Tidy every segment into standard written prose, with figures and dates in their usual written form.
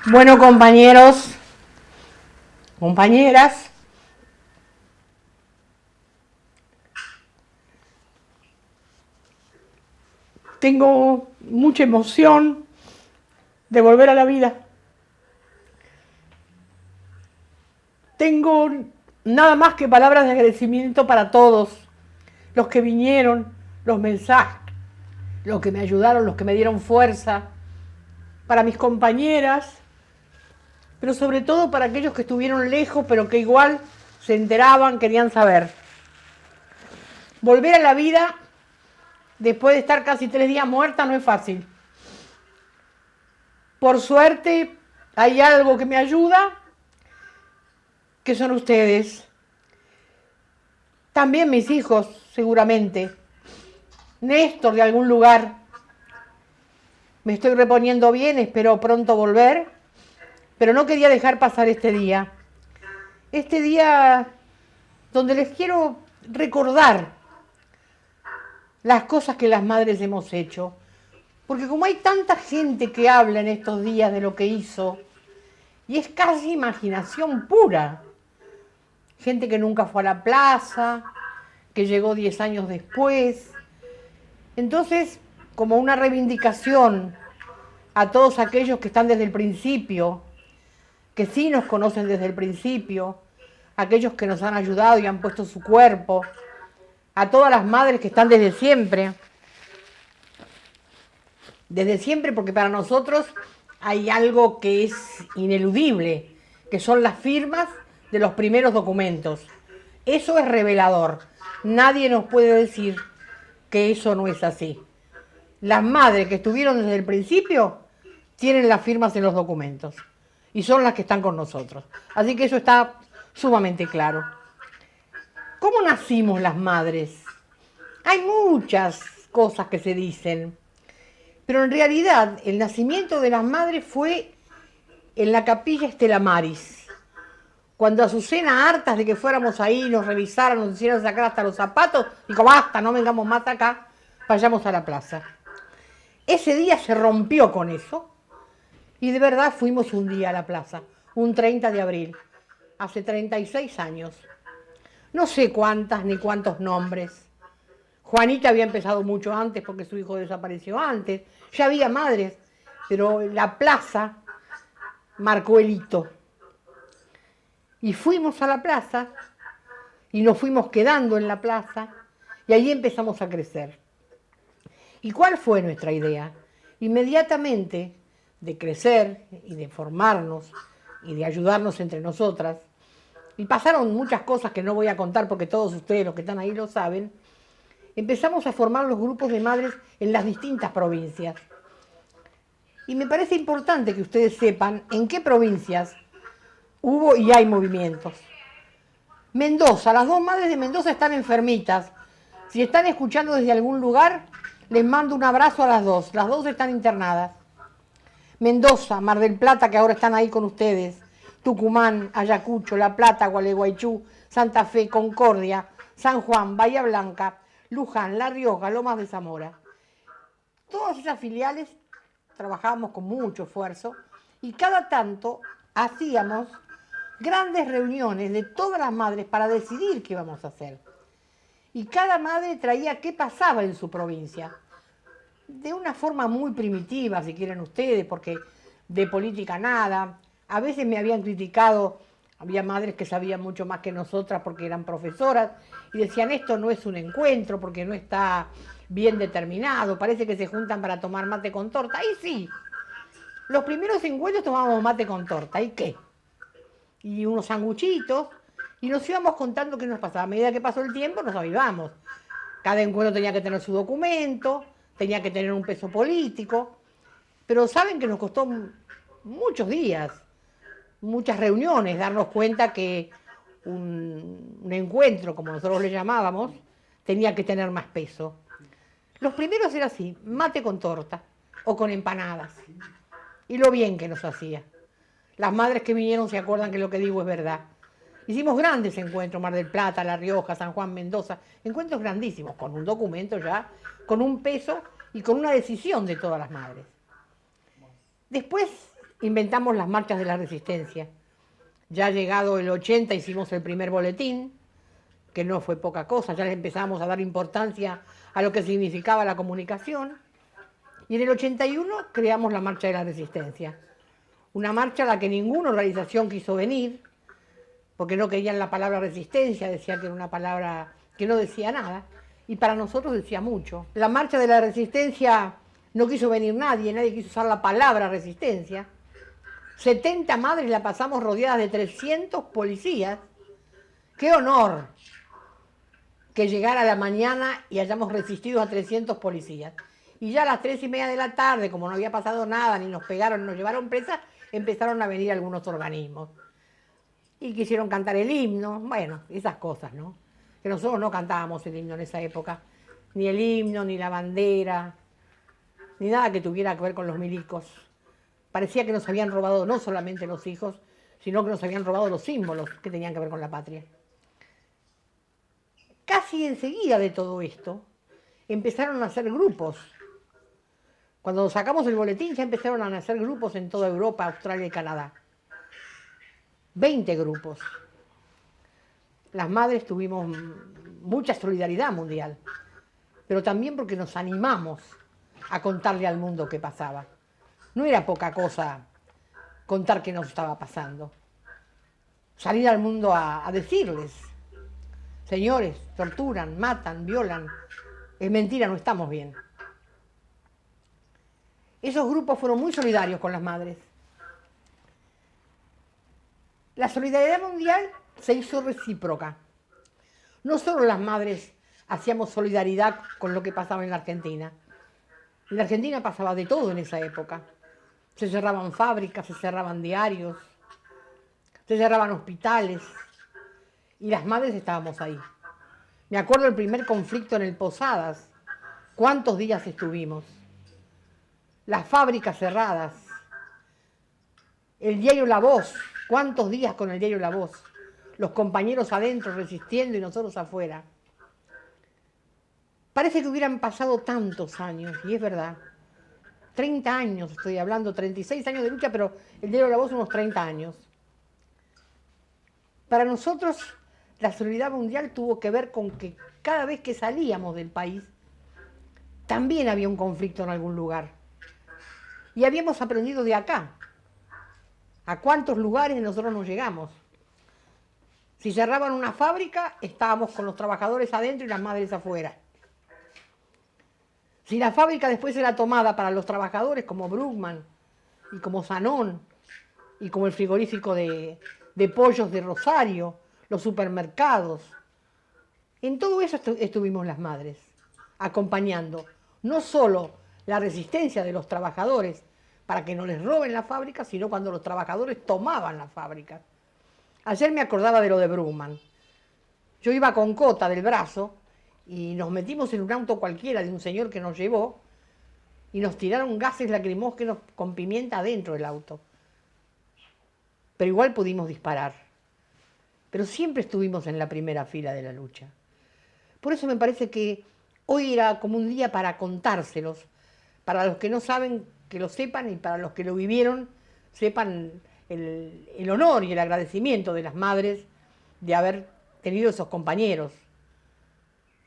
Bueno, compañeros, compañeras, tengo mucha emoción de volver a la vida. Tengo nada más que palabras de agradecimiento para todos los que vinieron, los mensajes, los que me ayudaron, los que me dieron fuerza, para mis compañeras, pero sobre todo para aquellos que estuvieron lejos, pero que igual se enteraban, querían saber. Volver a la vida después de estar casi 3 días muerta no es fácil. Por suerte hay algo que me ayuda, que son ustedes. También mis hijos, seguramente. Néstor de algún lugar. Me estoy reponiendo bien, espero pronto volver. Pero no quería dejar pasar este día. Este día donde les quiero recordar las cosas que las madres hemos hecho. Porque como hay tanta gente que habla en estos días de lo que hizo, y es casi imaginación pura. Gente que nunca fue a la plaza, que llegó 10 años después. Entonces, como una reivindicación a todos aquellos que están desde el principio, que sí nos conocen desde el principio, aquellos que nos han ayudado y han puesto su cuerpo, a todas las madres que están desde siempre porque para nosotros hay algo que es ineludible, que son las firmas de los primeros documentos. Eso es revelador. Nadie nos puede decir que eso no es así. Las madres que estuvieron desde el principio tienen las firmas en los documentos y son las que están con nosotros. Así que eso está sumamente claro. ¿Cómo nacimos las madres? Hay muchas cosas que se dicen, pero en realidad el nacimiento de las madres fue en la capilla Estela Maris. Cuando Azucena, hartas de que fuéramos ahí, nos revisaran, nos hicieran sacar hasta los zapatos, dijo, basta, no vengamos más acá, vayamos a la plaza. Ese día se rompió con eso y de verdad fuimos un día a la plaza, un 30 de abril, hace 36 años. No sé cuántas ni cuántos nombres. Juanita había empezado mucho antes porque su hijo desapareció antes. Ya había madres, pero la plaza marcó el hito. Y fuimos a la plaza y nos fuimos quedando en la plaza y ahí empezamos a crecer. ¿Y cuál fue nuestra idea? Inmediatamente de crecer y de formarnos y de ayudarnos entre nosotras, y pasaron muchas cosas que no voy a contar porque todos ustedes, los que están ahí, lo saben, empezamos a formar los grupos de madres en las distintas provincias. Y me parece importante que ustedes sepan en qué provincias hubo y hay movimientos. Mendoza, las 2 madres de Mendoza están enfermitas. Si están escuchando desde algún lugar, les mando un abrazo a las 2. Las 2 están internadas. Mendoza, Mar del Plata, que ahora están ahí con ustedes. Tucumán, Ayacucho, La Plata, Gualeguaychú, Santa Fe, Concordia, San Juan, Bahía Blanca, Luján, La Rioja, Lomas de Zamora. Todas esas filiales trabajábamos con mucho esfuerzo y cada tanto hacíamos grandes reuniones de todas las madres para decidir qué íbamos a hacer. Y cada madre traía qué pasaba en su provincia. De una forma muy primitiva, si quieren ustedes, porque de política nada. A veces me habían criticado, había madres que sabían mucho más que nosotras porque eran profesoras y decían esto no es un encuentro porque no está bien determinado, parece que se juntan para tomar mate con torta. Y sí, los primeros encuentros tomábamos mate con torta, ¿y qué? Y unos sanguchitos y nos íbamos contando qué nos pasaba. A medida que pasó el tiempo nos avivamos. Cada encuentro tenía que tener su documento, tenía que tener un peso político, pero saben que nos costó muchos días, muchas reuniones, darnos cuenta que un encuentro, como nosotros le llamábamos, tenía que tener más peso. Los primeros era así, mate con torta o con empanadas. Y lo bien que nos hacía. Las madres que vinieron se acuerdan que lo que digo es verdad. Hicimos grandes encuentros, Mar del Plata, La Rioja, San Juan, Mendoza, encuentros grandísimos, con un documento ya, con un peso y con una decisión de todas las madres. Después inventamos las marchas de la resistencia. Ya llegado el 80 hicimos el primer boletín, que no fue poca cosa, ya le empezamos a dar importancia a lo que significaba la comunicación. Y en el 81 creamos la Marcha de la Resistencia. Una marcha a la que ninguna organización quiso venir, porque no querían la palabra resistencia, decía que era una palabra que no decía nada, y para nosotros decía mucho. La Marcha de la Resistencia no quiso venir nadie, nadie quiso usar la palabra resistencia. 70 madres la pasamos rodeadas de 300 policías. ¡Qué honor que llegara la mañana y hayamos resistido a 300 policías! Y ya a las 3:30 de la tarde, como no había pasado nada, ni nos pegaron, ni nos llevaron presas, empezaron a venir algunos organismos. Y quisieron cantar el himno, bueno, esas cosas, ¿no? Que nosotros no cantábamos el himno en esa época. Ni el himno, ni la bandera, ni nada que tuviera que ver con los milicos. Parecía que nos habían robado no solamente los hijos, sino que nos habían robado los símbolos que tenían que ver con la patria. Casi enseguida de todo esto, empezaron a hacer grupos. Cuando sacamos el boletín ya empezaron a nacer grupos en toda Europa, Australia y Canadá. 20 grupos. Las madres tuvimos mucha solidaridad mundial, pero también porque nos animamos a contarle al mundo qué pasaba. No era poca cosa contar qué nos estaba pasando. Salir al mundo a decirles, señores, torturan, matan, violan, es mentira, no estamos bien. Esos grupos fueron muy solidarios con las madres. La solidaridad mundial se hizo recíproca. No solo las madres hacíamos solidaridad con lo que pasaba en la Argentina. En la Argentina pasaba de todo en esa época. Se cerraban fábricas, se cerraban diarios, se cerraban hospitales y las madres estábamos ahí. Me acuerdo del primer conflicto en el Posadas. ¿Cuántos días estuvimos? Las fábricas cerradas. El diario La Voz. ¿Cuántos días con el diario La Voz? Los compañeros adentro resistiendo y nosotros afuera. Parece que hubieran pasado tantos años, y es verdad. 30 años estoy hablando, 36 años de lucha, pero el diario La Voz unos 30 años. Para nosotros, la solidaridad mundial tuvo que ver con que cada vez que salíamos del país, también había un conflicto en algún lugar. Y habíamos aprendido de acá. ¿A cuántos lugares nosotros no llegamos? Si cerraban una fábrica, estábamos con los trabajadores adentro y las madres afuera. Si la fábrica después era tomada para los trabajadores, como Bruckmann y como Sanón, y como el frigorífico de pollos de Rosario, los supermercados, en todo eso estuvimos las madres, acompañando no solo la resistencia de los trabajadores para que no les roben la fábrica, sino cuando los trabajadores tomaban la fábrica. Ayer me acordaba de lo de Bruckmann. Yo iba con Cota del brazo y nos metimos en un auto cualquiera de un señor que nos llevó y nos tiraron gases lacrimógenos con pimienta adentro del auto. Pero igual pudimos disparar. Pero siempre estuvimos en la primera fila de la lucha. Por eso me parece que hoy era como un día para contárselos, para los que no saben que lo sepan y para los que lo vivieron sepan el honor y el agradecimiento de las madres de haber tenido esos compañeros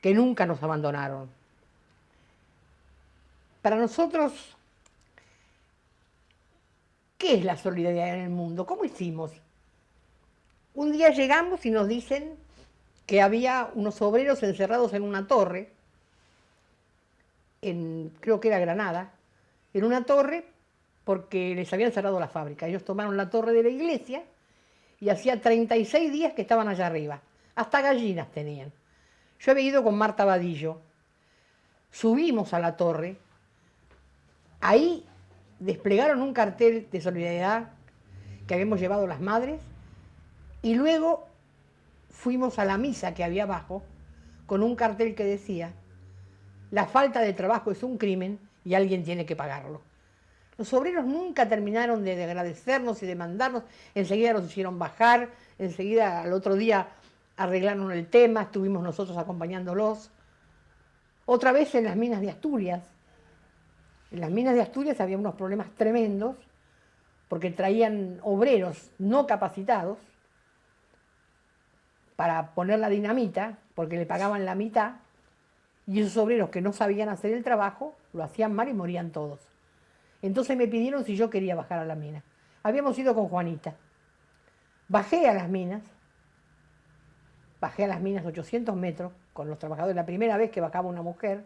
que nunca nos abandonaron. Para nosotros, ¿qué ¿qué es la solidaridad en el mundo? ¿Cómo hicimos? Un día llegamos y nos dicen que había unos obreros encerrados en una torre, creo que era Granada, en una torre porque les habían cerrado la fábrica. Ellos tomaron la torre de la iglesia y hacía 36 días que estaban allá arriba. Hasta gallinas tenían. Yo había ido con Marta Vadillo. Subimos a la torre. Ahí desplegaron un cartel de solidaridad que habíamos llevado las madres y luego fuimos a la misa que había abajo con un cartel que decía: la falta de trabajo es un crimen y alguien tiene que pagarlo. Los obreros nunca terminaron de agradecernos y de mandarnos, enseguida los hicieron bajar, enseguida al otro día arreglaron el tema, estuvimos nosotros acompañándolos. Otra vez en las minas de Asturias. En las minas de Asturias había unos problemas tremendos porque traían obreros no capacitados para poner la dinamita, porque le pagaban la mitad, y esos obreros que no sabían hacer el trabajo, lo hacían mal y morían todos. Entonces me pidieron si yo quería bajar a la mina. Habíamos ido con Juanita. Bajé a las minas 800 metros con los trabajadores, la primera vez que bajaba una mujer,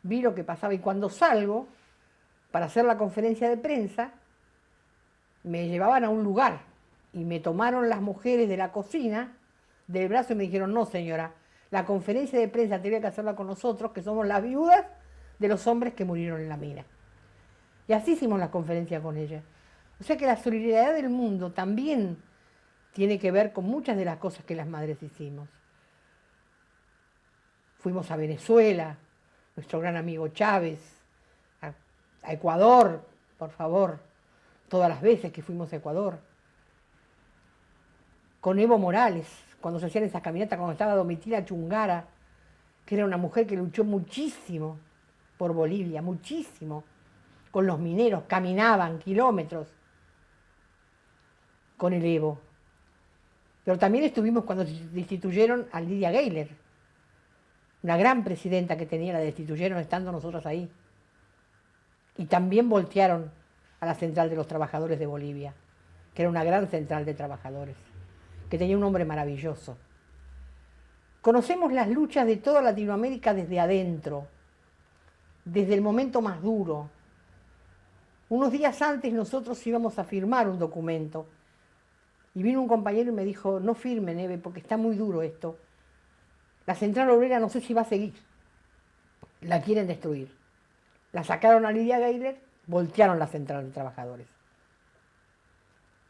vi lo que pasaba y cuando salgo para hacer la conferencia de prensa, me llevaban a un lugar y me tomaron las mujeres de la cocina del brazo y me dijeron: no señora, la conferencia de prensa tenía que hacerla con nosotros, que somos las viudas de los hombres que murieron en la mina. Y así hicimos la conferencia con ella. O sea que la solidaridad del mundo también tiene que ver con muchas de las cosas que las madres hicimos. Fuimos a Venezuela, nuestro gran amigo Chávez, a Ecuador, por favor, todas las veces que fuimos a Ecuador. Con Evo Morales, cuando se hacían esas caminatas, cuando estaba Domitila Chungara, que era una mujer que luchó muchísimo por Bolivia, muchísimo. Con los mineros, caminaban kilómetros con el Evo. Pero también estuvimos cuando destituyeron a Lidia Gayler, una gran presidenta que tenía, la destituyeron estando nosotros ahí. Y también voltearon a la central de los trabajadores de Bolivia, que era una gran central de trabajadores, que tenía un nombre maravilloso. Conocemos las luchas de toda Latinoamérica desde adentro, desde el momento más duro. Unos días antes nosotros íbamos a firmar un documento y vino un compañero y me dijo: no firme, Neve, porque está muy duro esto. La central obrera no sé si va a seguir, la quieren destruir. La sacaron a Lidia Gayler, voltearon la central de trabajadores.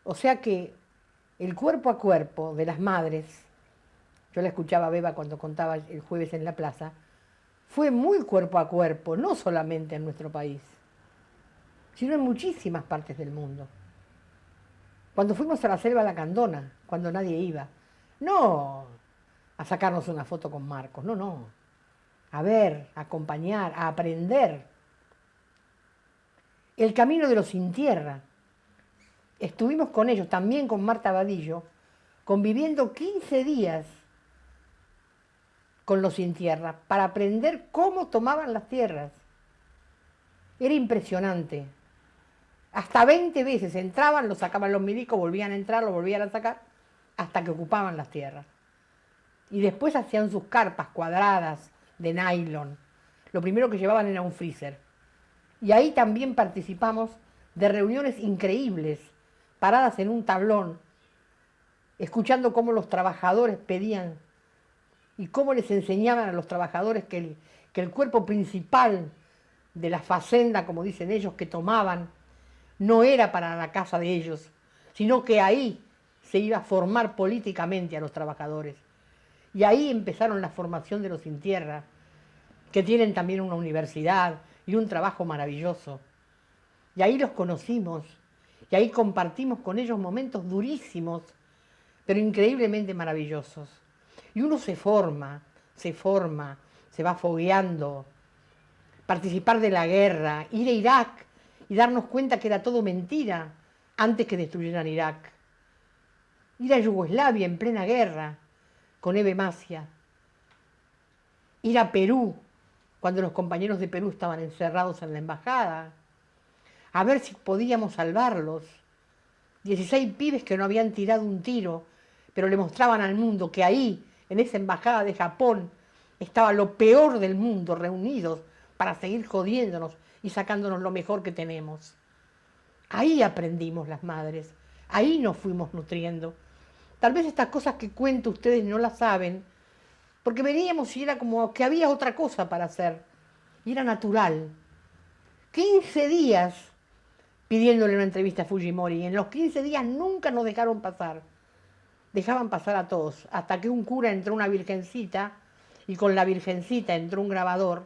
O sea que el cuerpo a cuerpo de las madres, yo la escuchaba a Beba cuando contaba el jueves en la plaza, fue muy cuerpo a cuerpo, no solamente en nuestro país, sino en muchísimas partes del mundo. Cuando fuimos a la selva Lacandona, cuando nadie iba, no a sacarnos una foto con Marcos, no, a ver, a acompañar, a aprender. El camino de los sin tierra, estuvimos con ellos, también con Marta Vadillo, conviviendo 15 días con los sin tierra, para aprender cómo tomaban las tierras. Era impresionante. Hasta 20 veces entraban, lo sacaban los milicos, volvían a entrar, lo volvían a sacar, hasta que ocupaban las tierras. Y después hacían sus carpas cuadradas de nylon. Lo primero que llevaban era un freezer. Y ahí también participamos de reuniones increíbles, paradas en un tablón, escuchando cómo los trabajadores pedían y cómo les enseñaban a los trabajadores que el cuerpo principal de la facenda, como dicen ellos, que tomaban, no era para la casa de ellos, sino que ahí se iba a formar políticamente a los trabajadores. Y ahí empezaron la formación de los sin tierra, que tienen también una universidad y un trabajo maravilloso. Y ahí los conocimos, y ahí compartimos con ellos momentos durísimos, pero increíblemente maravillosos. Y uno se forma, se va fogueando. Participar de la guerra, ir a Irak y darnos cuenta que era todo mentira antes que destruyeran Irak. Ir a Yugoslavia en plena guerra con Eve Masia. Ir a Perú cuando los compañeros de Perú estaban encerrados en la embajada. a ver si podíamos salvarlos. 16 pibes que no habían tirado un tiro, pero le mostraban al mundo que ahí, en esa embajada de Japón, estaba lo peor del mundo reunidos para seguir jodiéndonos y sacándonos lo mejor que tenemos. Ahí aprendimos las madres, ahí nos fuimos nutriendo. Tal vez estas cosas que cuento ustedes no las saben, porque veníamos y era como que había otra cosa para hacer, y era natural. 15 días pidiéndole una entrevista a Fujimori, y en los 15 días nunca nos dejaron pasar. Dejaban pasar a todos, hasta que un cura entró una virgencita, y con la virgencita entró un grabador,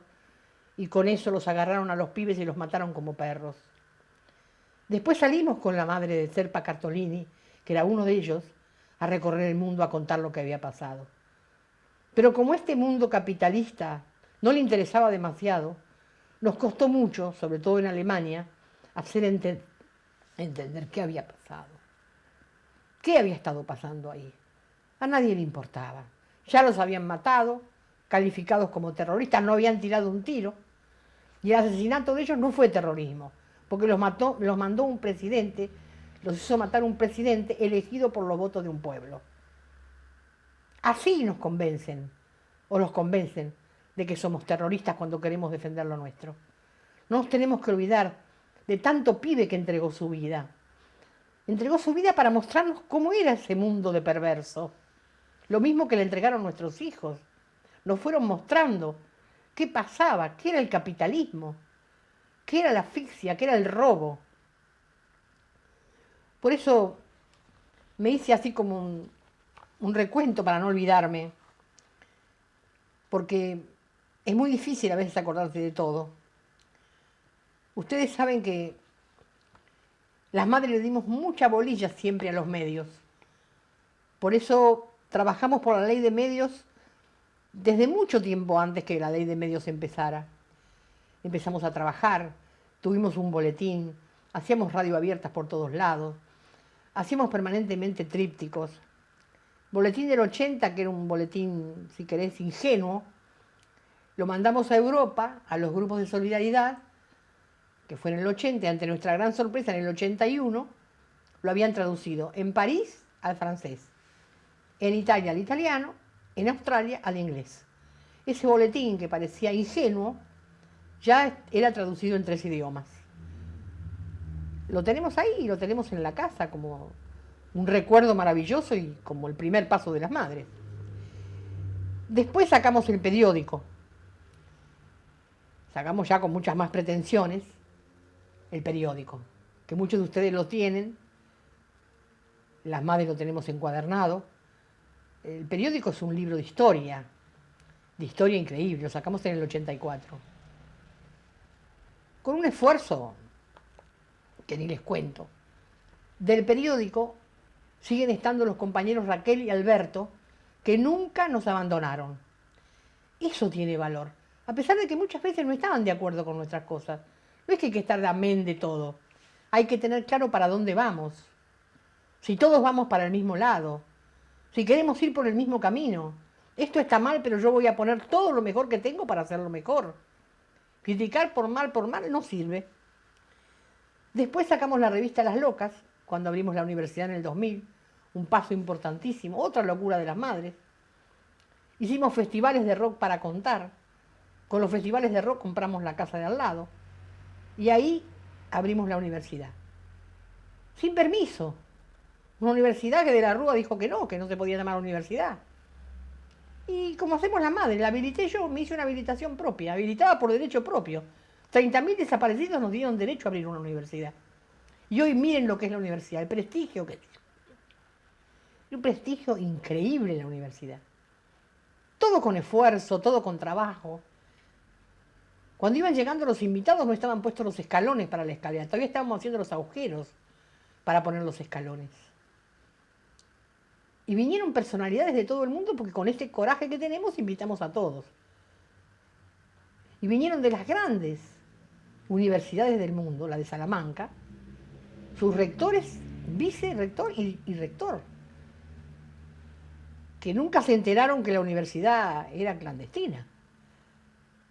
y con eso los agarraron a los pibes y los mataron como perros. Después salimos con la madre de Serpa Cartolini, que era uno de ellos, a recorrer el mundo a contar lo que había pasado. Pero como este mundo capitalista no le interesaba demasiado, nos costó mucho, sobre todo en Alemania, hacer entender qué había pasado. ¿Qué había estado pasando ahí? A nadie le importaba. Ya los habían matado, calificados como terroristas, no habían tirado un tiro. Y el asesinato de ellos no fue terrorismo, porque los mandó un presidente, los hizo matar un presidente elegido por los votos de un pueblo. Así nos convencen, o los convencen, de que somos terroristas cuando queremos defender lo nuestro. No nos tenemos que olvidar de tanto pibe que entregó su vida. Entregó su vida para mostrarnos cómo era ese mundo de perverso. Lo mismo que le entregaron nuestros hijos. Nos fueron mostrando qué pasaba, qué era el capitalismo, qué era la asfixia, qué era el robo. Por eso me hice así como un recuento para no olvidarme, porque es muy difícil a veces acordarse de todo. Ustedes saben que las madres le dimos mucha bolilla siempre a los medios. Por eso trabajamos por la ley de medios desde mucho tiempo antes que la ley de medios empezara. Empezamos a trabajar, tuvimos un boletín, hacíamos radio abiertas por todos lados, hacíamos permanentemente trípticos. Boletín del 80, que era un boletín, si querés, ingenuo, lo mandamos a Europa, a los grupos de solidaridad, que fue en el 80, ante nuestra gran sorpresa, en el 81, lo habían traducido en París al francés, en Italia al italiano, en Australia al inglés. Ese boletín que parecía ingenuo ya era traducido en 3 idiomas. Lo tenemos ahí, lo tenemos en la casa como un recuerdo maravilloso y como el primer paso de las madres. Después sacamos el periódico. Sacamos ya con muchas más pretensiones el periódico, que muchos de ustedes lo tienen, las madres lo tenemos encuadernado. El periódico es un libro de historia increíble, lo sacamos en el 84. Con un esfuerzo que ni les cuento. Del periódico siguen estando los compañeros Raquel y Alberto, que nunca nos abandonaron. Eso tiene valor, a pesar de que muchas veces no estaban de acuerdo con nuestras cosas. No es que hay que estar de amén de todo, hay que tener claro para dónde vamos. Si todos vamos para el mismo lado, si queremos ir por el mismo camino. Esto está mal, pero yo voy a poner todo lo mejor que tengo para hacerlo mejor. Criticar por mal no sirve. Después sacamos la revista Las Locas, cuando abrimos la universidad en el 2000, un paso importantísimo, otra locura de las madres. Hicimos festivales de rock para contar. Con los festivales de rock compramos la casa de al lado. Y ahí abrimos la universidad. Sin permiso. Una universidad que de la Rúa dijo que no se podía llamar universidad. Y como hacemos la madre, la habilité yo, me hice una habilitación propia, habilitada por derecho propio. 30.000 desaparecidos nos dieron derecho a abrir una universidad. Y hoy miren lo que es la universidad, el prestigio que tiene. Un prestigio increíble en la universidad. Todo con esfuerzo, todo con trabajo. Cuando iban llegando los invitados no estaban puestos los escalones para la escalera, todavía estábamos haciendo los agujeros para poner los escalones. Y vinieron personalidades de todo el mundo porque con este coraje que tenemos invitamos a todos. Y vinieron de las grandes universidades del mundo, la de Salamanca, sus rectores, vicerrector y rector, que nunca se enteraron que la universidad era clandestina,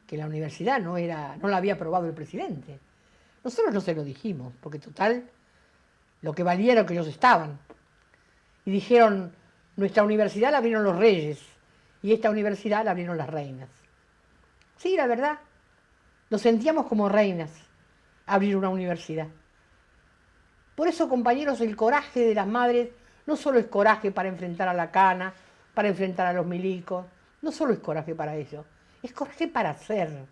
que la universidad no la había aprobado el presidente. Nosotros no se lo dijimos, porque total, lo que valía era que ellos estaban. Y dijeron, nuestra universidad la abrieron los reyes y esta universidad la abrieron las reinas. Sí, la verdad, nos sentíamos como reinas abrir una universidad. Por eso, compañeros, el coraje de las madres no solo es coraje para enfrentar a la cana, para enfrentar a los milicos, no solo es coraje para ello, es coraje para hacer,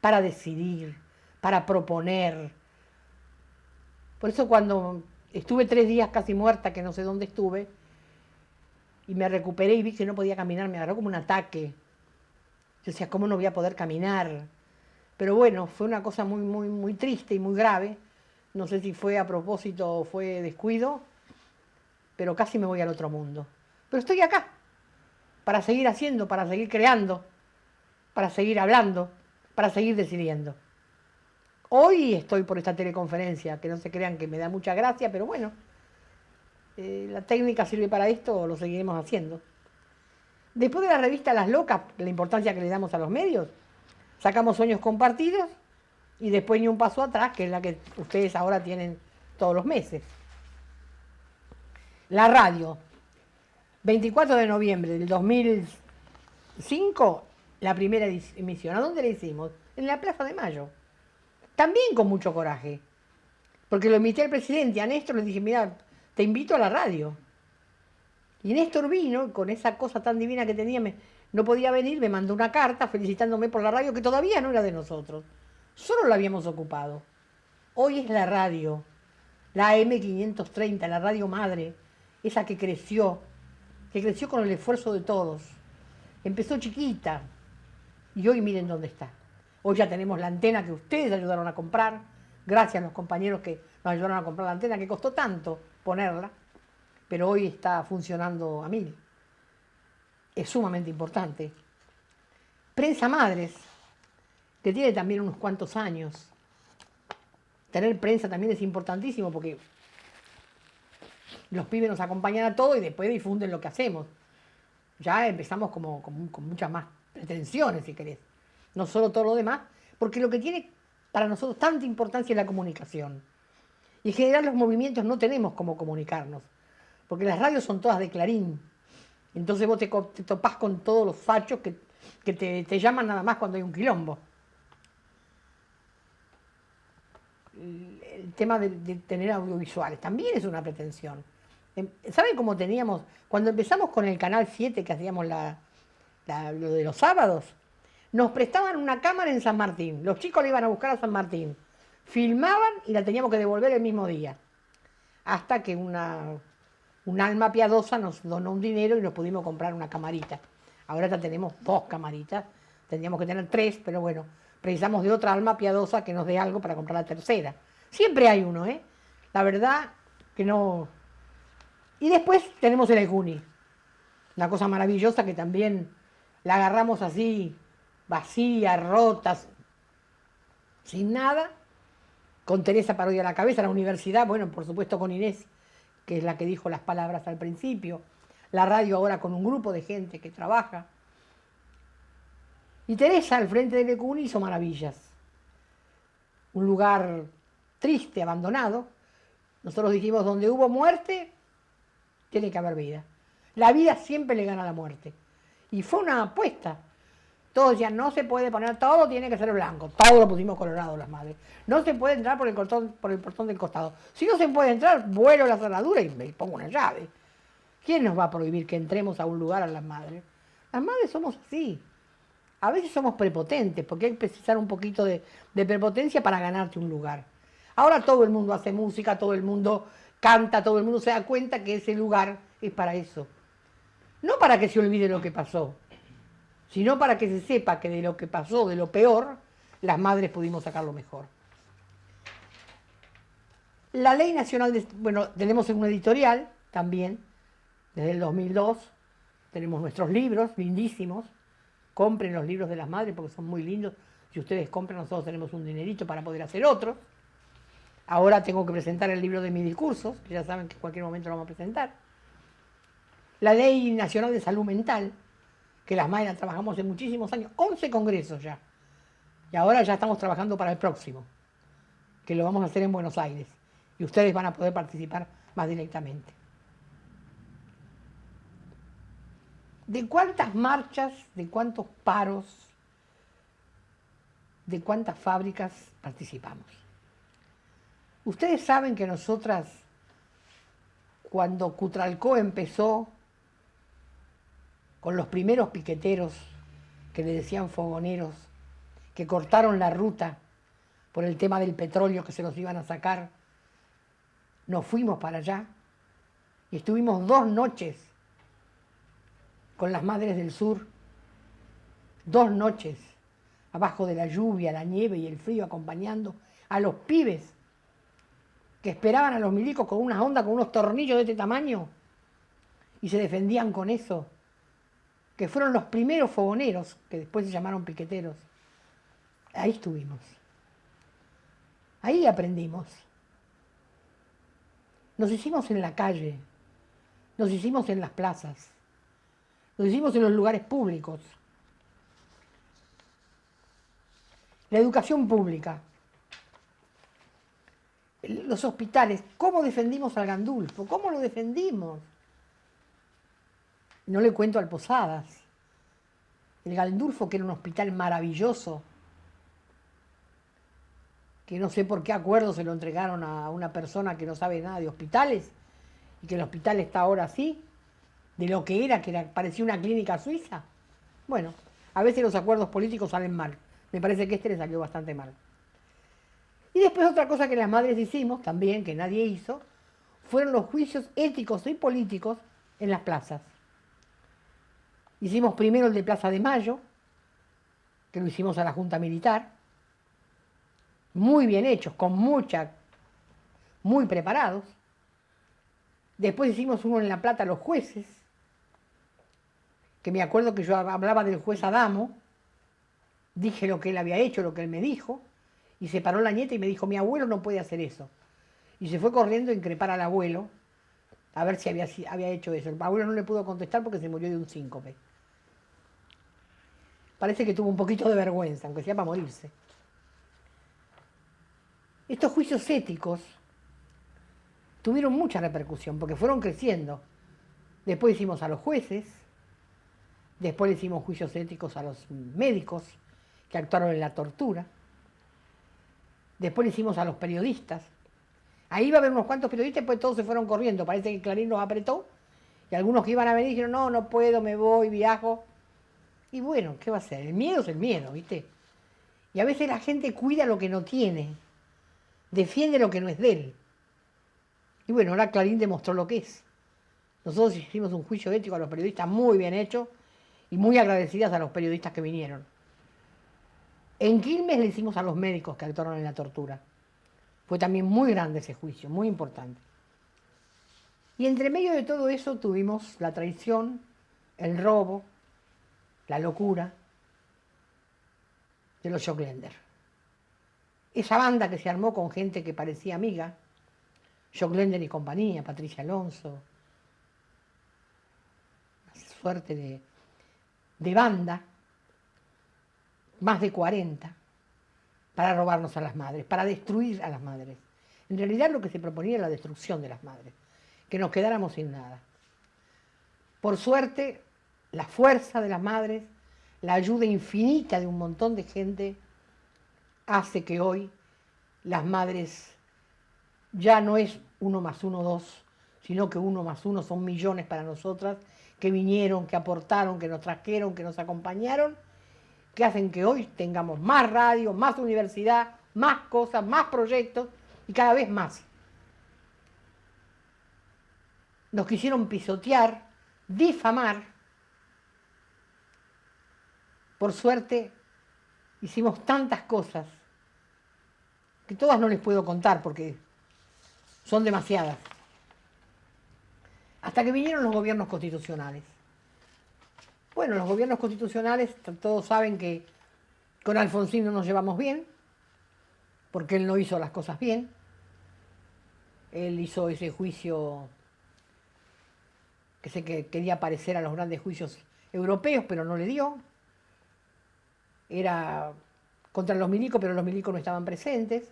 para decidir, para proponer. Por eso cuando estuve 3 días casi muerta, que no sé dónde estuve, y me recuperé y vi que no podía caminar, me agarró como un ataque. Yo decía, ¿cómo no voy a poder caminar? Pero bueno, fue una cosa muy, muy, muy triste y muy grave. No sé si fue a propósito o fue descuido, pero casi me voy al otro mundo. Pero estoy acá, para seguir haciendo, para seguir creando, para seguir hablando, para seguir decidiendo. Hoy estoy por esta teleconferencia, que no se crean que me da mucha gracia, pero bueno, la técnica sirve para esto, lo seguiremos haciendo. Después de la revista Las Locas, la importancia que le damos a los medios, sacamos Sueños Compartidos y después Ni un Paso Atrás, que es la que ustedes ahora tienen todos los meses. La radio, 24 de noviembre del 2005, la primera emisión. ¿A dónde la hicimos? En la Plaza de Mayo. También con mucho coraje, porque lo invité al presidente, a Néstor le dije, mira, te invito a la radio. Y Néstor vino, con esa cosa tan divina que tenía, no podía venir, me mandó una carta felicitándome por la radio, que todavía no era de nosotros, solo la habíamos ocupado. Hoy es la radio, la AM530, la radio madre, esa que creció con el esfuerzo de todos. Empezó chiquita y hoy miren dónde está. Hoy ya tenemos la antena que ustedes ayudaron a comprar, gracias a los compañeros que nos ayudaron a comprar la antena, que costó tanto ponerla, pero hoy está funcionando a 1000. Es sumamente importante. Prensa Madres, que tiene también unos cuantos años. Tener prensa también es importantísimo porque los pibes nos acompañan a todo y después difunden lo que hacemos. Ya empezamos con muchas más pretensiones, si querés. No solo todo lo demás, porque lo que tiene para nosotros tanta importancia es la comunicación. Y en general los movimientos no tenemos cómo comunicarnos, porque las radios son todas de Clarín. Entonces vos te topás con todos los fachos que te llaman nada más cuando hay un quilombo. El tema de tener audiovisuales también es una pretensión. ¿Saben cómo teníamos? Cuando empezamos con el Canal 7, que hacíamos lo de los sábados, nos prestaban una cámara en San Martín. Los chicos la iban a buscar a San Martín. Filmaban y la teníamos que devolver el mismo día. Hasta que un alma piadosa nos donó un dinero y nos pudimos comprar una camarita. Ahora ya tenemos 2 camaritas. Tendríamos que tener 3, pero bueno, precisamos de otra alma piadosa que nos dé algo para comprar la tercera. Siempre hay uno, ¿eh? La verdad que no. Y después tenemos el Ecuni. Una cosa maravillosa que también la agarramos así, vacía, rota, sin nada, con Teresa Parodia a la cabeza, la universidad, bueno, por supuesto con Inés, que es la que dijo las palabras al principio, la radio ahora con un grupo de gente que trabaja. Y Teresa al frente del Ecuni hizo maravillas. Un lugar triste, abandonado. Nosotros dijimos, donde hubo muerte, tiene que haber vida. La vida siempre le gana a la muerte. Y fue una apuesta. Todos decían, no se puede poner todo, tiene que ser blanco. Todo lo pusimos colorado las madres. No se puede entrar por el portón del costado. Si no se puede entrar, vuelo la cerradura y me pongo una llave. ¿Quién nos va a prohibir que entremos a un lugar a las madres? Las madres somos así. A veces somos prepotentes, porque hay que precisar un poquito de prepotencia para ganarte un lugar. Ahora todo el mundo hace música, todo el mundo canta, todo el mundo se da cuenta que ese lugar es para eso. No para que se olvide lo que pasó, sino para que se sepa que de lo que pasó, de lo peor, las madres pudimos sacar lo mejor. La Ley Nacional bueno, tenemos un editorial también, desde el 2002, tenemos nuestros libros lindísimos. Compren los libros de las madres porque son muy lindos. Si ustedes compran, nosotros tenemos un dinerito para poder hacer otros. Ahora tengo que presentar el libro de mis discursos, que ya saben que en cualquier momento lo vamos a presentar. La Ley Nacional de Salud Mental, que las madres trabajamos hace muchísimos años, 11 congresos ya. Y ahora ya estamos trabajando para el próximo. que lo vamos a hacer en Buenos Aires y ustedes van a poder participar más directamente. ¿De cuántas marchas, de cuántos paros, de cuántas fábricas participamos? Ustedes saben que nosotras, cuando Cutralcó empezó con los primeros piqueteros, que le decían fogoneros, que cortaron la ruta por el tema del petróleo que se los iban a sacar, nos fuimos para allá y estuvimos 2 noches con las Madres del Sur, 2 noches abajo de la lluvia, la nieve y el frío, acompañando a los pibes que esperaban a los milicos con unas ondas, con unos tornillos de este tamaño, y se defendían con eso, que fueron los primeros fogoneros, que después se llamaron piqueteros. Ahí estuvimos. Ahí aprendimos. Nos hicimos en la calle, nos hicimos en las plazas, nos hicimos en los lugares públicos. La educación pública, los hospitales, ¿cómo defendimos al Gandulfo? ¿Cómo lo defendimos? No le cuento al Posadas. El Gandulfo, que era un hospital maravilloso, que no sé por qué acuerdo se lo entregaron a una persona que no sabe nada de hospitales, y que el hospital está ahora así, de lo que era, parecía una clínica suiza. Bueno, a veces los acuerdos políticos salen mal. Me parece que este le salió bastante mal. Y después otra cosa que las madres hicimos, también, que nadie hizo, fueron los juicios éticos y políticos en las plazas. Hicimos primero el de Plaza de Mayo, que lo hicimos a la Junta Militar, muy bien hechos, muy preparados. Después hicimos uno en La Plata a los jueces, que me acuerdo que yo hablaba del juez Adamo, dije lo que él había hecho, lo que él me dijo, y se paró la nieta y me dijo, mi abuelo no puede hacer eso. Y se fue corriendo a increpar al abuelo, a ver si había hecho eso. El abuelo no le pudo contestar porque se murió de un síncope. Parece que tuvo un poquito de vergüenza, aunque sea para morirse. Estos juicios éticos tuvieron mucha repercusión porque fueron creciendo. Después hicimos a los jueces, después le hicimos juicios éticos a los médicos que actuaron en la tortura, después le hicimos a los periodistas. Ahí iba a haber unos cuantos periodistas, pues todos se fueron corriendo. Parece que Clarín los apretó y algunos que iban a venir dijeron, no, no puedo, me voy, viajo. Y bueno, ¿qué va a hacer? El miedo es el miedo, ¿viste? Y a veces la gente cuida lo que no tiene, defiende lo que no es de él. Y bueno, ahora Clarín demostró lo que es. Nosotros hicimos un juicio ético a los periodistas muy bien hecho y muy agradecidas a los periodistas que vinieron. En Quilmes le hicimos a los médicos que actuaron en la tortura. Fue también muy grande ese juicio, muy importante. Y entre medio de todo eso tuvimos la traición, el robo, la locura de los Joclender. Esa banda que se armó con gente que parecía amiga, Joclender y compañía, Patricia Alonso, una suerte de banda, más de 40, para robarnos a las madres, para destruir a las madres. En realidad lo que se proponía era la destrucción de las madres, que nos quedáramos sin nada. Por suerte, la fuerza de las madres, la ayuda infinita de un montón de gente, hace que hoy las madres ya no es 1 más 1, 2, sino que 1 más 1 son millones para nosotras, que vinieron, que aportaron, que nos trajeron, que nos acompañaron, que hacen que hoy tengamos más radio, más universidad, más cosas, más proyectos y cada vez más. Nos quisieron pisotear, difamar. Por suerte, hicimos tantas cosas que todas no les puedo contar porque son demasiadas. Hasta que vinieron los gobiernos constitucionales. Bueno, los gobiernos constitucionales, todos saben que con Alfonsín no nos llevamos bien, porque él no hizo las cosas bien. Él hizo ese juicio que sé que quería parecer a los grandes juicios europeos, pero no le dio. Era contra los milicos, pero los milicos no estaban presentes.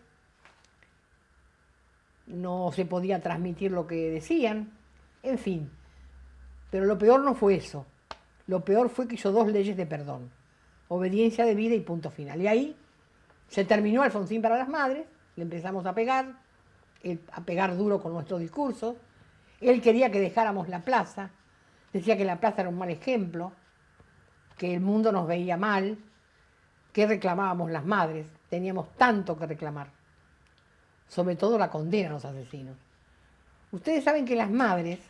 no se podía transmitir lo que decían, en fin. Pero lo peor no fue eso. Lo peor fue que hizo 2 leyes de perdón. Obediencia de vida y punto final. Y ahí se terminó Alfonsín para las madres, le empezamos a pegar duro con nuestros discursos. Él quería que dejáramos la plaza, decía que la plaza era un mal ejemplo, que el mundo nos veía mal, que reclamábamos las madres, teníamos tanto que reclamar, sobre todo la condena a los asesinos. Ustedes saben que las madres,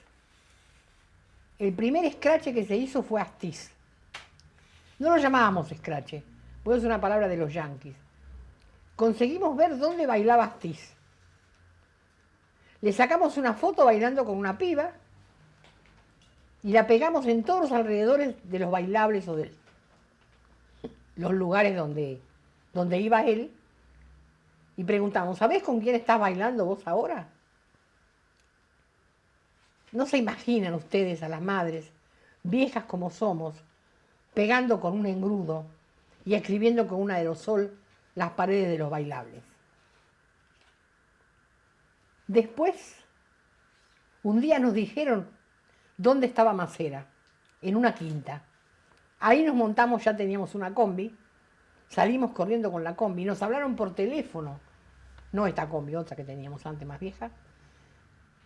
el primer escrache que se hizo fue Astiz. No lo llamábamos escrache, porque es una palabra de los yanquis. Conseguimos ver dónde bailaba Astiz. Le sacamos una foto bailando con una piba y la pegamos en todos los alrededores de los bailables o de los lugares donde iba él. Y preguntamos, ¿sabés con quién estás bailando vos ahora? No se imaginan ustedes a las madres, viejas como somos, pegando con un engrudo y escribiendo con un aerosol las paredes de los bailables. Después, un día nos dijeron dónde estaba Macera, en una quinta. Ahí nos montamos, ya teníamos una combi, salimos corriendo con la combi, nos hablaron por teléfono, no esta combi, otra que teníamos antes más vieja,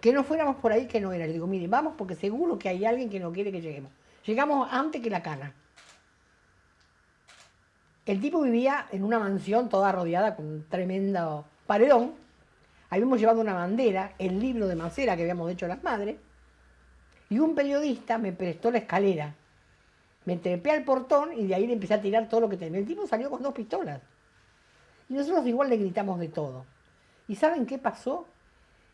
que no fuéramos por ahí, que no era. Le digo, miren, vamos porque seguro que hay alguien que no quiere que lleguemos. Llegamos antes que la cana. El tipo vivía en una mansión toda rodeada con un tremendo paredón. Habíamos llevado una bandera, el libro de Macera que habíamos hecho las madres, y un periodista me prestó la escalera. Me trepé al portón y de ahí le empecé a tirar todo lo que tenía. El tipo salió con 2 pistolas. Y nosotros igual le gritamos de todo. ¿Y saben qué pasó?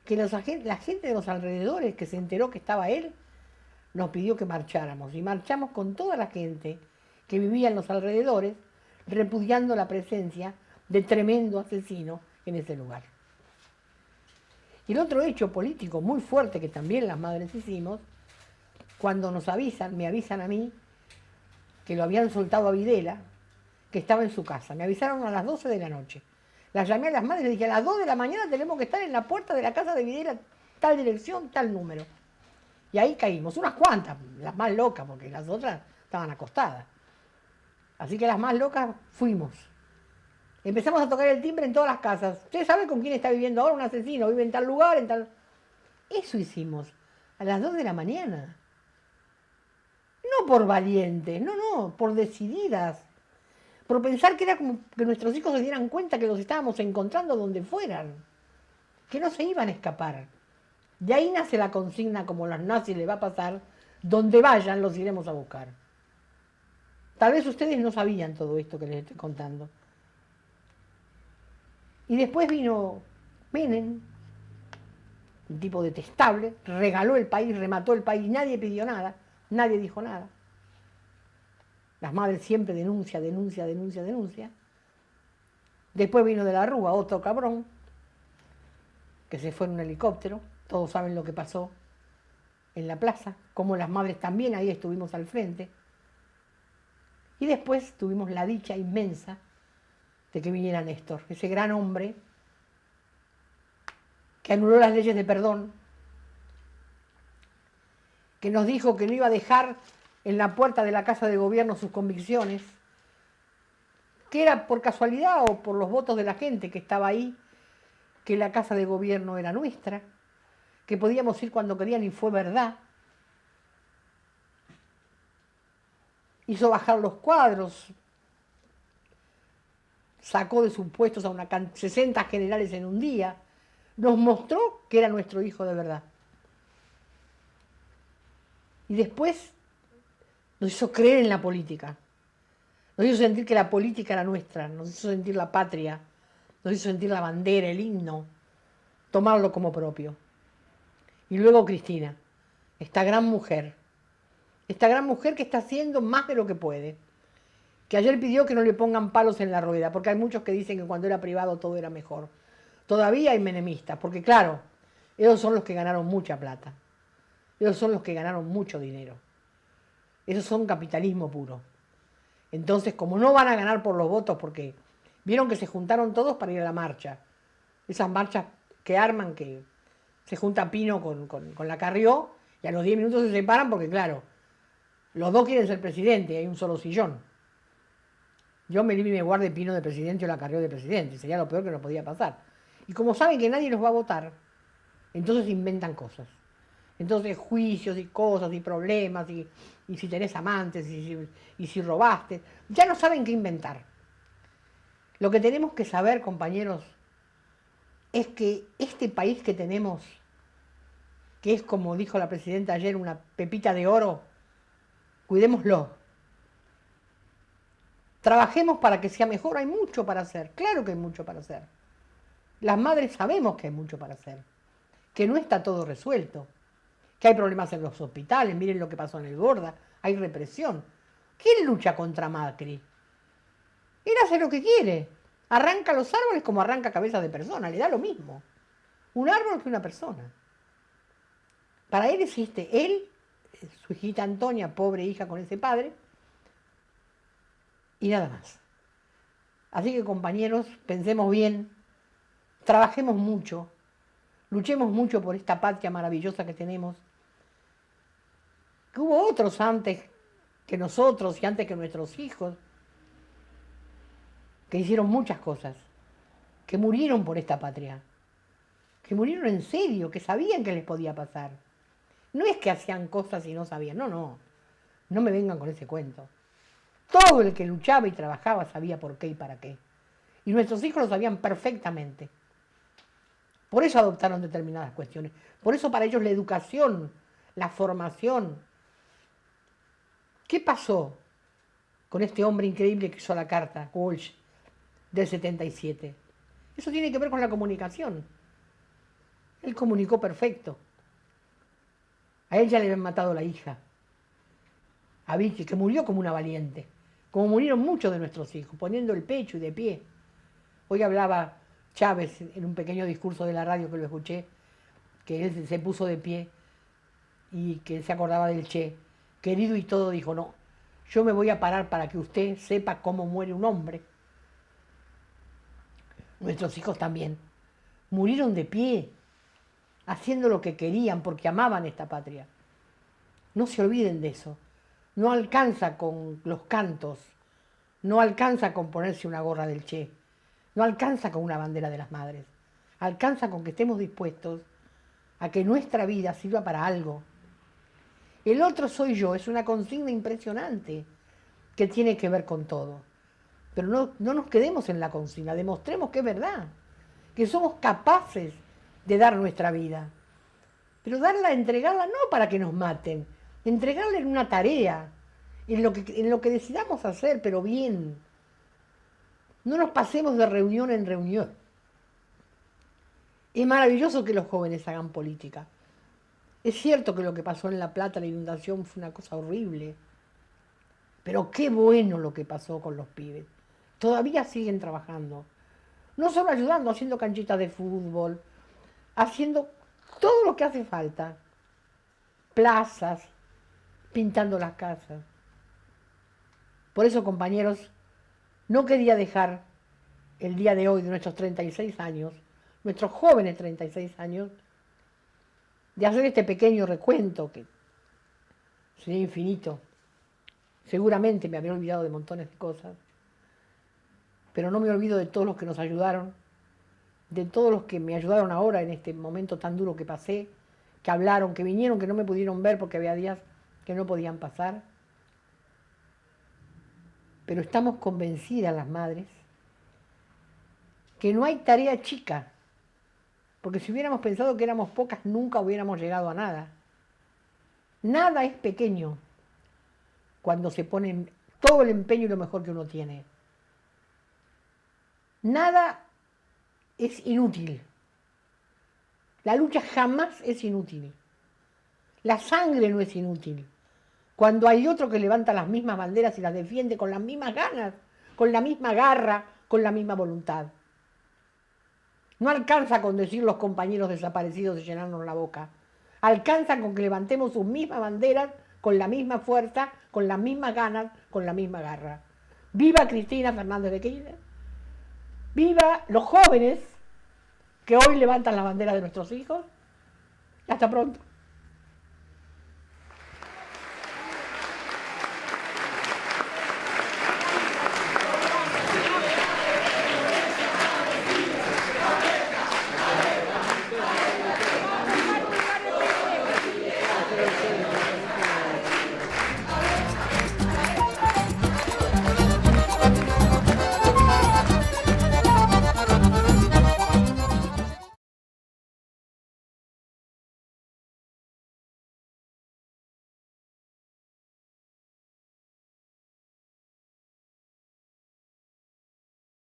Que la gente de los alrededores que se enteró que estaba él, nos pidió que marcháramos. Y marchamos con toda la gente que vivía en los alrededores, repudiando la presencia de tremendo asesino en ese lugar. Y el otro hecho político muy fuerte que también las madres hicimos, cuando nos avisan, me avisan a mí, que lo habían soltado a Videla, que estaba en su casa. Me avisaron a las 12 de la noche. Las llamé a las madres y les dije, a las 2 de la mañana tenemos que estar en la puerta de la casa de Videla, tal dirección, tal número. Y ahí caímos, unas cuantas, las más locas, porque las otras estaban acostadas. Así que las más locas fuimos. Empezamos a tocar el timbre en todas las casas. ¿Usted sabe con quién está viviendo ahora un asesino? Vive en tal lugar, en tal... Eso hicimos, a las 2 de la mañana. No por valientes, no, por decididas. Por pensar que era como que nuestros hijos se dieran cuenta que los estábamos encontrando donde fueran. Que no se iban a escapar. De ahí nace la consigna, como a los nazis les va a pasar, donde vayan los iremos a buscar. Tal vez ustedes no sabían todo esto que les estoy contando. Y después vino Menem, un tipo detestable, regaló el país, remató el país, nadie pidió nada, nadie dijo nada. Las madres siempre denuncia. Después vino de la Rúa, otro cabrón, que se fue en un helicóptero. Todos saben lo que pasó en la plaza, como las madres también ahí estuvimos al frente. Y después tuvimos la dicha inmensa de que viniera Néstor, ese gran hombre que anuló las leyes de perdón, que nos dijo que no iba a dejar en la puerta de la Casa de Gobierno sus convicciones, que era por casualidad o por los votos de la gente que estaba ahí, que la Casa de Gobierno era nuestra, que podíamos ir cuando querían y fue verdad. Hizo bajar los cuadros, sacó de sus puestos a 60 generales en un día, nos mostró que era nuestro hijo de verdad. Y después nos hizo creer en la política, nos hizo sentir que la política era nuestra, nos hizo sentir la patria, nos hizo sentir la bandera, el himno, tomarlo como propio. Y luego Cristina, esta gran mujer que está haciendo más de lo que puede, que ayer pidió que no le pongan palos en la rueda, porque hay muchos que dicen que cuando era privado todo era mejor. Todavía hay menemistas, porque claro, ellos son los que ganaron mucha plata, ellos son los que ganaron mucho dinero, esos son capitalismo puro. Entonces, como no van a ganar por los votos, porque vieron que se juntaron todos para ir a la marcha, esas marchas que arman que Se junta Pino con la Carrió y a los 10 minutos se separan porque, claro, los dos quieren ser presidente y hay un solo sillón. Yo me libre y me guarde Pino de presidente o la Carrió de presidente. Sería lo peor que nos podía pasar. Y como saben que nadie los va a votar, entonces inventan cosas. Entonces juicios y cosas y problemas y si tenés amantes y si robaste. Ya no saben qué inventar. Lo que tenemos que saber, compañeros, es que este país que tenemos, que es como dijo la presidenta ayer, una pepita de oro, cuidémoslo. Trabajemos para que sea mejor, hay mucho para hacer, claro que hay mucho para hacer. Las madres sabemos que hay mucho para hacer, que no está todo resuelto, que hay problemas en los hospitales, miren lo que pasó en el Gorda, hay represión. ¿Quién lucha contra Macri? Él hace lo que quiere, arranca los árboles como arranca cabezas de personas, le da lo mismo. Un árbol que una persona. Para él existe él, su hijita Antonia, pobre hija con ese padre, y nada más. Así que compañeros, pensemos bien, trabajemos mucho, luchemos mucho por esta patria maravillosa que tenemos, que hubo otros antes que nosotros y antes que nuestros hijos, que hicieron muchas cosas, que murieron por esta patria, que murieron en serio, que sabían que les podía pasar. No es que hacían cosas y no sabían, no me vengan con ese cuento. Todo el que luchaba y trabajaba sabía por qué y para qué. Y nuestros hijos lo sabían perfectamente. Por eso adoptaron determinadas cuestiones. Por eso para ellos la educación, la formación. ¿Qué pasó con este hombre increíble que hizo la carta, Walsh, del 77? Eso tiene que ver con la comunicación. Él comunicó perfecto. A él ya le habían matado la hija, a Vicky, que murió como una valiente, como murieron muchos de nuestros hijos, poniendo el pecho y de pie. Hoy hablaba Chávez en un pequeño discurso de la radio que lo escuché, que él se puso de pie y que se acordaba del Che. Querido y todo, dijo, no, yo me voy a parar para que usted sepa cómo muere un hombre. Nuestros hijos también murieron de pie, haciendo lo que querían porque amaban esta patria. No se olviden de eso. No alcanza con los cantos, no alcanza con ponerse una gorra del Che, no alcanza con una bandera de las madres, alcanza con que estemos dispuestos a que nuestra vida sirva para algo. El otro soy yo, es una consigna impresionante que tiene que ver con todo. Pero no nos quedemos en la consigna, demostremos que es verdad, que somos capaces de dar nuestra vida. Pero darla, entregarla no para que nos maten, entregarla en una tarea, en lo que decidamos hacer, pero bien. No nos pasemos de reunión en reunión. Es maravilloso que los jóvenes hagan política. Es cierto que lo que pasó en La Plata, la inundación, fue una cosa horrible. Pero qué bueno lo que pasó con los pibes. Todavía siguen trabajando. No solo ayudando, haciendo canchitas de fútbol, haciendo todo lo que hace falta. Plazas, pintando las casas. Por eso, compañeros, no quería dejar el día de hoy de nuestros 36 años, nuestros jóvenes 36 años, de hacer este pequeño recuento que sería infinito. Seguramente me habría olvidado de montones de cosas, pero no me olvido de todos los que nos ayudaron, de todos los que me ayudaron ahora en este momento tan duro que pasé, que hablaron, que vinieron, que no me pudieron ver porque había días que no podían pasar. Pero estamos convencidas las madres que no hay tarea chica, porque si hubiéramos pensado que éramos pocas nunca hubiéramos llegado a nada. Nada es pequeño cuando se pone todo el empeño y lo mejor que uno tiene. Nada es inútil. La lucha jamás es inútil. La sangre no es inútil. Cuando hay otro que levanta las mismas banderas y las defiende con las mismas ganas, con la misma garra, con la misma voluntad. No alcanza con decir los compañeros desaparecidos de llenarnos la boca. Alcanza con que levantemos sus mismas banderas con la misma fuerza, con las mismas ganas, con la misma garra. ¡Viva Cristina Fernández de Kirchner! ¡Viva los jóvenes que hoy levantan la bandera de nuestros hijos! Hasta pronto.